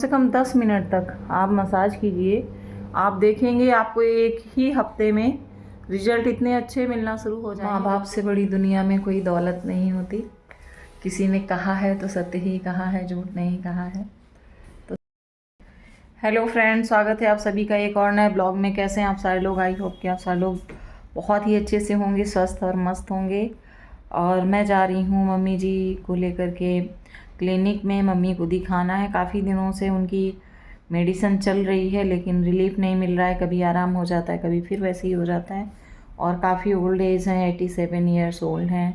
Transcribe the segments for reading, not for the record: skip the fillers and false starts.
से कम 10 मिनट तक आप मसाज कीजिए। आप देखेंगे आपको एक ही हफ्ते में रिजल्ट इतने अच्छे मिलना शुरू हो जाएंगे। माँ बाप से बड़ी दुनिया में कोई दौलत नहीं होती। किसी ने कहा है तो सत्य ही कहा है, झूठ नहीं कहा है। तो हेलो फ्रेंड्स, स्वागत है आप सभी का एक और नए ब्लॉग में। कैसे हैं आप सारे लोग? आई होप कि आप सारे लोग बहुत ही अच्छे से होंगे, स्वस्थ और मस्त होंगे। और मैं जा रही हूँ मम्मी जी को लेकर के क्लिनिक में। मम्मी को दिखाना है। काफ़ी दिनों से उनकी मेडिसिन चल रही है लेकिन रिलीफ नहीं मिल रहा है। कभी आराम हो जाता है, कभी फिर वैसे ही हो जाता है। और काफ़ी ओल्ड एज हैं, 87 ईयर्स ओल्ड हैं।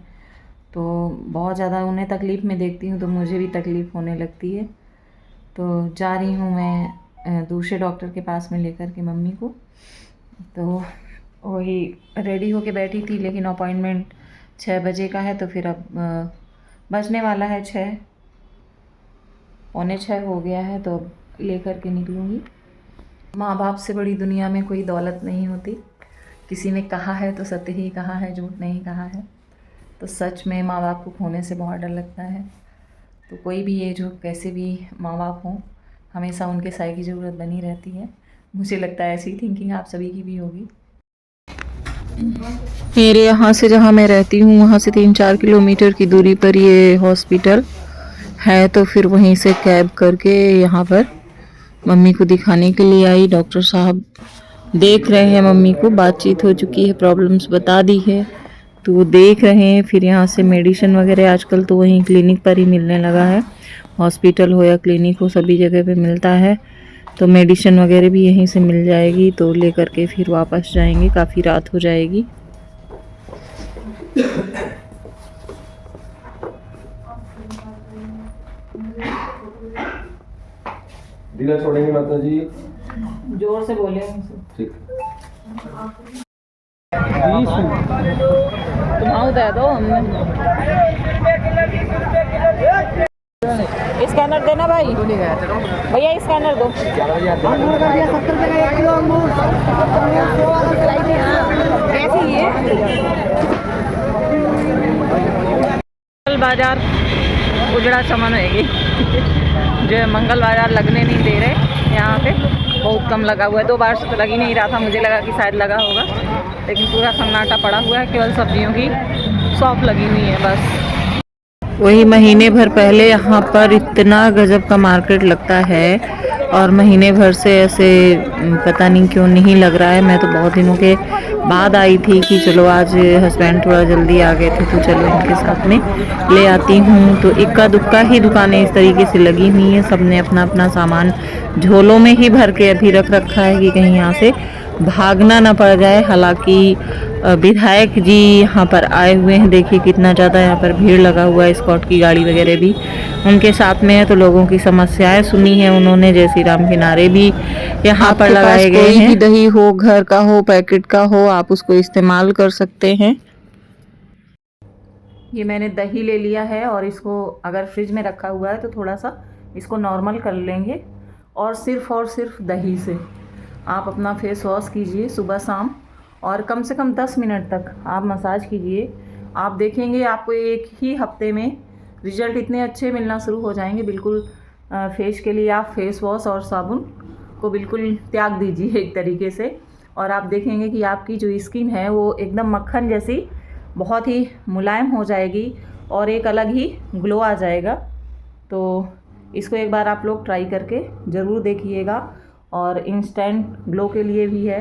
तो बहुत ज़्यादा उन्हें तकलीफ़ में देखती हूँ तो मुझे भी तकलीफ़ होने लगती है। तो जा रही हूँ मैं दूसरे डॉक्टर के पास में लेकर के मम्मी को। तो वही रेडी होके बैठी थी लेकिन अपॉइंटमेंट 6 बजे का है। तो फिर अब बजने वाला है 6, पौने 6 हो गया है। तो लेकर के निकलूँगी। माँ बाप से बड़ी दुनिया में कोई दौलत नहीं होती। किसी ने कहा है तो सत्य ही कहा है, झूठ नहीं कहा है। तो सच में माँ बाप को खोने से बहुत डर लगता है। तो कोई भी एज हो, कैसे भी माँ बाप हों, हमेशा उनके साय की ज़रूरत बनी रहती है। मुझे लगता है ऐसी थिंकिंग आप सभी की भी होगी। मेरे यहाँ से जहाँ मैं रहती हूँ वहाँ से 3-4 किलोमीटर की दूरी पर ये हॉस्पिटल है। तो फिर वहीं से कैब करके यहाँ पर मम्मी को दिखाने के लिए आई। डॉक्टर साहब देख रहे हैं मम्मी को, बातचीत हो चुकी है, प्रॉब्लम्स बता दी है तो वो देख रहे हैं। फिर यहाँ से मेडिसिन वगैरह आजकल तो वहीं क्लिनिक पर ही मिलने लगा है। हॉस्पिटल हो या क्लिनिक हो, सभी जगह पे मिलता है। तो मेडिसिन वगैरह भी यहीं से मिल जाएगी। तो लेकर के फिर वापस जाएंगे, काफ़ी रात हो जाएगी। दिला छोड़ेंगे माता जी। जोर से बोले। ठीक। तुम दे दो हमने। स्कैनर देना भाई, भैया स्कैनर दो। कैसी है? मंगल बाजार उजड़ा चमन होगी जो है। मंगल बाजार लगने नहीं दे रहे यहाँ पे, बहुत कम लगा हुआ है। 2 बार से तो लग ही नहीं रहा था, मुझे लगा कि शायद लगा होगा लेकिन पूरा सन्नाटा पड़ा हुआ है। केवल सब्जियों की शॉप लगी हुई है बस। वही महीने भर पहले यहाँ पर इतना गजब का मार्केट लगता है और महीने भर से ऐसे पता नहीं क्यों नहीं लग रहा है। मैं तो बहुत दिनों के बाद आई थी कि चलो आज हस्बैंड थोड़ा जल्दी आ गए थे तो चलो उनके साथ में ले आती हूँ। तो इक्का दुक्का ही दुकानें इस तरीके से लगी हुई हैं। सबने अपना अपना सामान झोलों में ही भर के अभी रख रखा है कि कहीं यहाँ से भागना ना पड़ जाए। हालांकि विधायक जी यहाँ पर आए हुए हैं। देखिए कितना ज़्यादा यहाँ पर भीड़ लगा हुआ है। स्कॉट की गाड़ी वगैरह भी उनके साथ में है। तो लोगों की समस्याएं सुनी है उन्होंने। जय श्री राम के नारे भी यहाँ पर लगाए गए हैं। कोई भी दही हो, घर का हो, पैकेट का हो, आप उसको इस्तेमाल कर सकते हैं। ये मैंने दही ले लिया है और इसको अगर फ्रिज में रखा हुआ है तो थोड़ा सा इसको नॉर्मल कर लेंगे। और सिर्फ दही से आप अपना फेस वॉश कीजिए सुबह शाम और कम से कम 10 मिनट तक आप मसाज कीजिए। आप देखेंगे आपको एक ही हफ्ते में रिजल्ट इतने अच्छे मिलना शुरू हो जाएंगे। बिल्कुल फेस के लिए आप फेस वॉश और साबुन को बिल्कुल त्याग दीजिए एक तरीके से। और आप देखेंगे कि आपकी जो स्किन है वो एकदम मक्खन जैसी बहुत ही मुलायम हो जाएगी और एक अलग ही ग्लो आ जाएगा। तो इसको एक बार आप लोग ट्राई करके ज़रूर देखिएगा। और इंस्टेंट ग्लो के लिए भी है।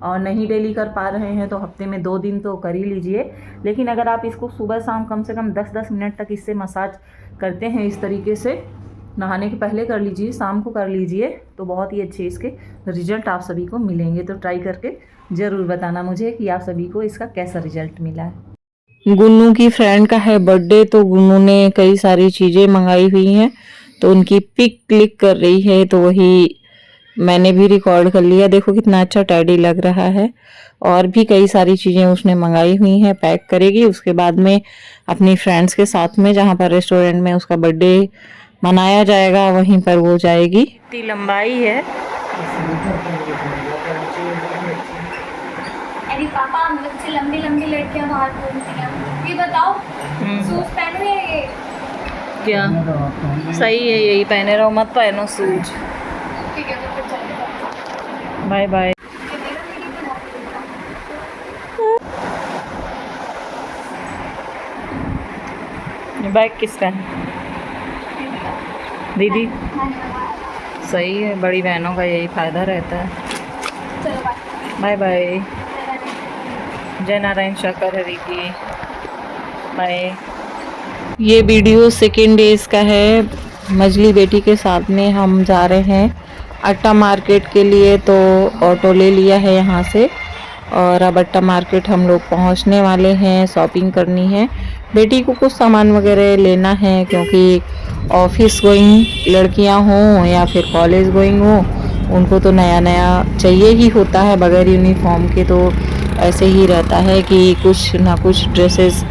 और नहीं डेली कर पा रहे हैं तो हफ्ते में 2 दिन तो कर ही लीजिए। लेकिन अगर आप इसको सुबह शाम कम से कम 10-10 मिनट तक इससे मसाज करते हैं इस तरीके से, नहाने के पहले कर लीजिए, शाम को कर लीजिए, तो बहुत ही अच्छे इसके रिजल्ट आप सभी को मिलेंगे। तो ट्राई करके ज़रूर बताना मुझे कि आप सभी को इसका कैसा रिजल्ट मिला है। गुन्नू की फ्रेंड का है बर्थडे तो गुन्नू ने कई सारी चीज़ें मंगाई हुई हैं तो उनकी पिक क्लिक कर रही है। तो वही मैंने भी रिकॉर्ड कर लिया। देखो कितना अच्छा टैडी लग रहा है। और भी कई सारी चीज़ें उसने मंगाई हुई हैं, पैक करेगी। उसके बाद में अपनी फ्रेंड्स के साथ में जहाँ पर रेस्टोरेंट में उसका बर्थडे मनाया जाएगा वहीं पर वो जाएगी। इतनी लंबाई है। अरे पापा, मुझसे लंबी लंबी लड़कियां बाहर घूमती हैं। ये बताओ, शूज पहनो या ये? क्या सही है, यही पहने रहो, मत पहनो शूज। Bye bye. बैग किसका है? दीदी सही है, बड़ी बहनों का यही फ़ायदा रहता है। Bye bye. जय नारायण शंकर हरि की। बाय। ये वीडियो सेकेंड डेज का है। मजली बेटी के साथ में हम जा रहे हैं अट्टा मार्केट के लिए, तो ऑटो ले लिया है यहाँ से और अब अट्टा मार्केट हम लोग पहुँचने वाले हैं। शॉपिंग करनी है, बेटी को कुछ सामान वगैरह लेना है, क्योंकि ऑफिस गोइंग लड़कियां हों या फिर कॉलेज गोइंग हो, उनको तो नया नया चाहिए ही होता है। बगैर यूनिफॉर्म के तो ऐसे ही रहता है कि कुछ ना कुछ ड्रेसेस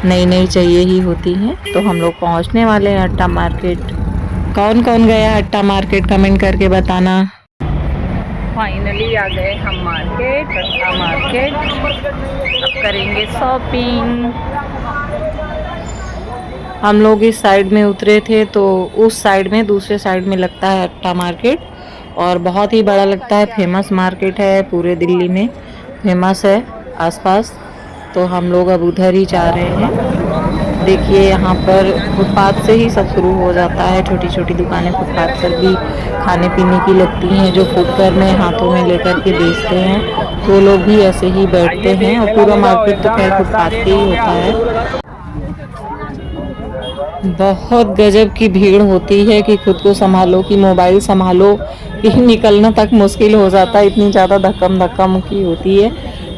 नई नई चाहिए ही होती हैं। तो हम लोग पहुंचने वाले हैं अट्टा मार्केट। कौन कौन गया अट्टा मार्केट कमेंट करके बताना। फाइनली आ गए हम मार्केट, अट्टा मार्केट। अब करेंगे शॉपिंग। हम लोग इस साइड में उतरे थे, तो उस साइड में दूसरे साइड में लगता है अट्टा मार्केट और बहुत ही बड़ा लगता है। फेमस मार्केट है, पूरे दिल्ली में फेमस है आसपास। तो हम लोग अब उधर ही जा रहे हैं। देखिए यहाँ पर फुटपाथ से ही सब शुरू हो जाता है। छोटी छोटी दुकानें फुटपाथ पर भी खाने पीने की लगती हैं, जो फुटकर में हाथों में लेकर के बेचते हैं। तो लोग भी ऐसे ही बैठते हैं और पूरा मार्केट तो खैर फुटपाथ पे ही होता है। बहुत गजब की भीड़ होती है कि खुद को संभालो, कि मोबाइल संभालो, कि निकलना तक मुश्किल हो जाता है। इतनी ज़्यादा धक्का मुक्की होती है,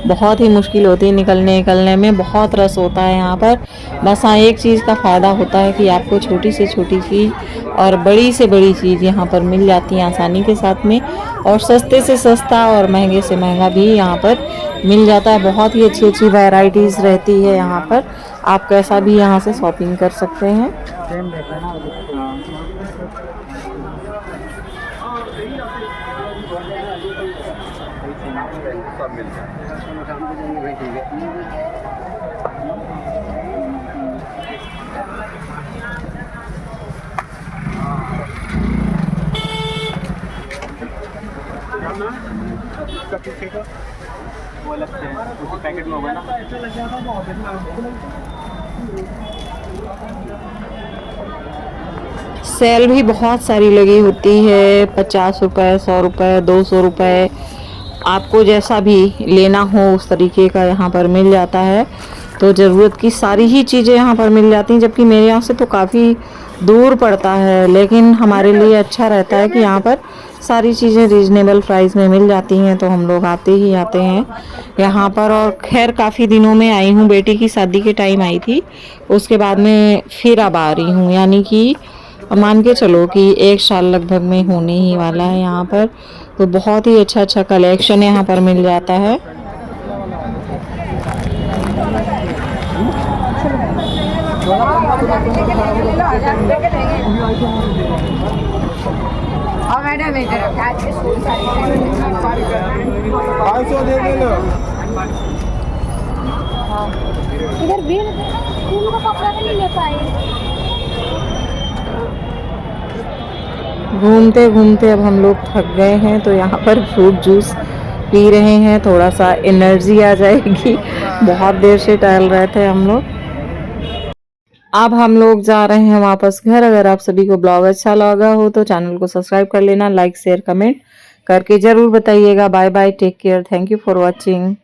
बहुत ही मुश्किल होती है निकलने में। बहुत रस होता है यहाँ पर। बस हाँ, एक चीज़ का फ़ायदा होता है कि आपको छोटी से छोटी चीज़ और बड़ी से बड़ी चीज़ यहाँ पर मिल जाती है आसानी के साथ में, और सस्ते से सस्ता और महंगे से महंगा भी यहाँ पर मिल जाता है। बहुत ही अच्छी अच्छी वैरायटीज़ रहती है यहाँ पर। आप कैसा भी यहाँ से शॉपिंग कर सकते हैं। पैकेट में होगा ना। सेल भी बहुत सारी लगी होती है, 50 रुपये, 100 रुपये, 200 रुपये, आपको जैसा भी लेना हो उस तरीके का यहाँ पर मिल जाता है। तो ज़रूरत की सारी ही चीज़ें यहाँ पर मिल जाती हैं, जबकि मेरे यहाँ से तो काफ़ी दूर पड़ता है, लेकिन हमारे लिए अच्छा रहता है कि यहाँ पर सारी चीज़ें रीज़नेबल प्राइस में मिल जाती हैं। तो हम लोग आते ही आते हैं यहाँ पर। और खैर काफ़ी दिनों में आई हूँ, बेटी की शादी के टाइम आई थी, उसके बाद में फिर अब आ रही हूँ, यानी कि मान के चलो कि 1 साल लगभग में होने ही वाला है यहाँ पर। तो बहुत ही अच्छा अच्छा कलेक्शन यहाँ पर मिल जाता है। इधर भी का कपड़ा नहीं ले पाए। घूमते घूमते अब हम लोग थक गए हैं, तो यहाँ पर फ्रूट जूस पी रहे हैं, थोड़ा सा एनर्जी आ जाएगी। बहुत देर से टहल रहे थे हम लोग। अब हम लोग जा रहे हैं वापस घर। अगर आप सभी को ब्लॉग अच्छा लगा हो तो चैनल को सब्सक्राइब कर लेना, लाइक शेयर कमेंट करके जरूर बताइएगा। Bye bye, take care, thank you for watching.